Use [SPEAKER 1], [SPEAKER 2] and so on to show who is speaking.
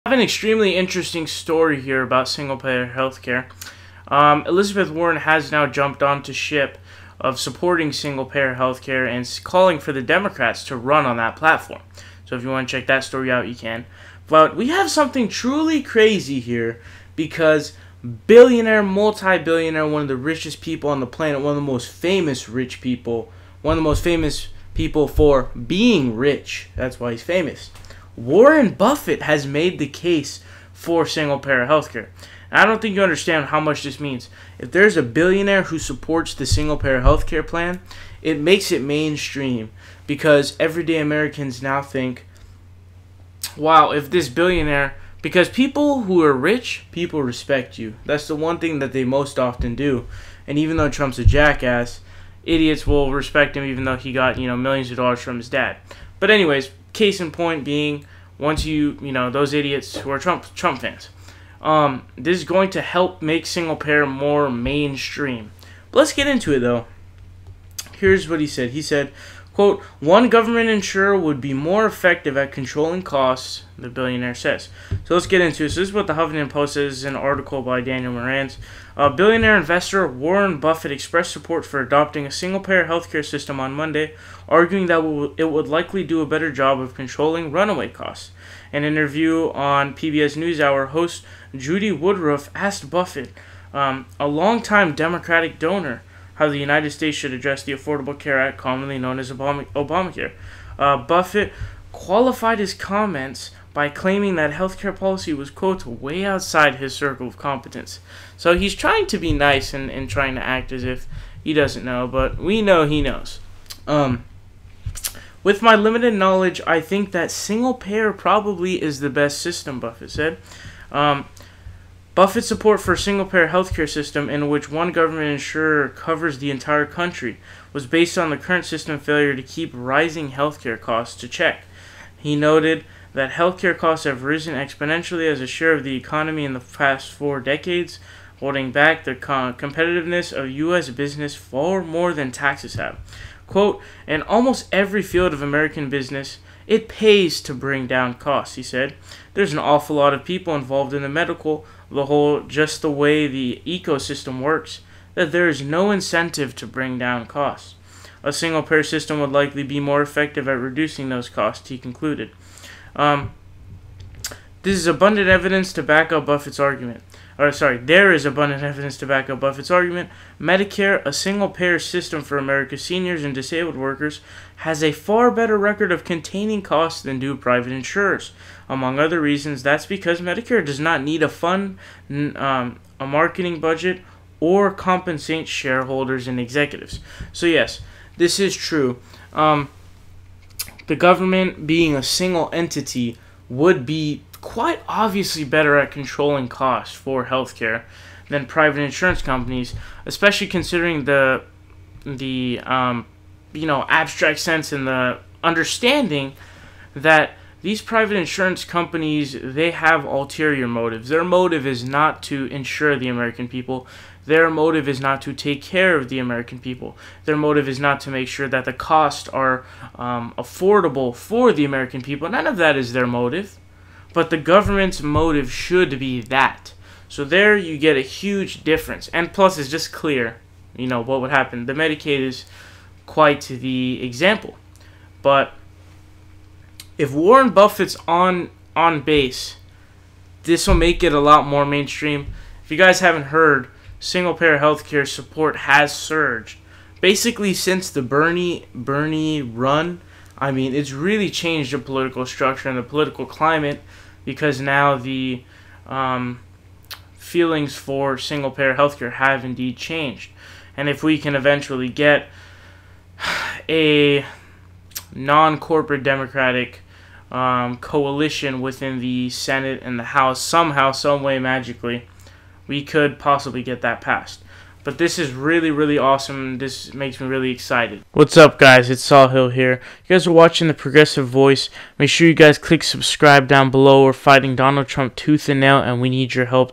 [SPEAKER 1] I have an extremely interesting story here about single-payer healthcare. Elizabeth Warren has now jumped onto ship of supporting single-payer healthcare and calling for the Democrats to run on that platform. So if you want to check that story out, you can. But we have something truly crazy here because billionaire, multi-billionaire, one of the richest people on the planet, one of the most famous rich people, one of the most famous people for being rich. That's why he's famous. Warren Buffett has made the case for single-payer healthcare. And I don't think you understand how much this means. If there's a billionaire who supports the single-payer healthcare plan, it makes it mainstream because everyday Americans now think, wow, if this billionaire, because people who are rich, people respect you. That's the one thing that they most often do. And even though Trump's a jackass, idiots will respect him even though he got, millions of dollars from his dad. But anyways, case in point being, once those idiots who are Trump fans, this is going to help make single payer more mainstream. But let's get into it though. Here's what he said. He said, quote, one government insurer would be more effective at controlling costs, the billionaire says. So let's get into it. So this is what the Huffington Post says, is an article by Daniel Morantz. Billionaire investor Warren Buffett expressed support for adopting a single-payer healthcare system on Monday, arguing that it would likely do a better job of controlling runaway costs. In an interview on PBS NewsHour, host Judy Woodruff asked Buffett, a longtime Democratic donor, how the United States should address the Affordable Care Act, commonly known as Obamacare. Buffett qualified his comments by claiming that healthcare policy was, quote, way outside his circle of competence. So he's trying to be nice and trying to act as if he doesn't know, but we know he knows. With my limited knowledge, I think that single payer probably is the best system, Buffett said. Buffett's support for a single-payer healthcare system in which one government insurer covers the entire country was based on the current system failure to keep rising healthcare costs to check. He noted that healthcare costs have risen exponentially as a share of the economy in the past 4 decades, holding back the competitiveness of U.S. business far more than taxes have. Quote, in almost every field of American business, it pays to bring down costs, he said. There's an awful lot of people involved in the medical, just the way the ecosystem works, that there is no incentive to bring down costs. A single-payer system would likely be more effective at reducing those costs, he concluded. This is abundant evidence to back up Buffett's argument. There is abundant evidence to back up Buffett's argument. Medicare, a single-payer system for America's seniors and disabled workers, has a far better record of containing costs than do private insurers. Among other reasons, that's because Medicare does not need a fund, a marketing budget, or compensate shareholders and executives. So yes, this is true. The government, being a single entity, would be quite obviously better at controlling costs for healthcare than private insurance companies, especially considering the abstract sense and the understanding that these private insurance companies, they have ulterior motives. Their motive is not to insure the American people. Their motive is not to take care of the American people. Their motive is not to make sure that the costs are affordable for the American people. None of that is their motive. But the government's motive should be that. So there you get a huge difference. And plus it's just clear, what would happen. The Medicaid is quite the example. But if Warren Buffett's on base, this will make it a lot more mainstream. If you guys haven't heard, single-payer healthcare support has surged. Basically since the Bernie run, I mean, it's really changed the political structure and the political climate because now the feelings for single-payer healthcare have indeed changed. And if we can eventually get a non-corporate Democratic coalition within the Senate and the House, somehow, some way, magically, we could possibly get that passed. But this is really, really awesome. This makes me really excited. What's up, guys? It's Saul Hill here. You guys are watching The Progressive Voice. Make sure you guys click subscribe down below. We're fighting Donald Trump tooth and nail, and we need your help.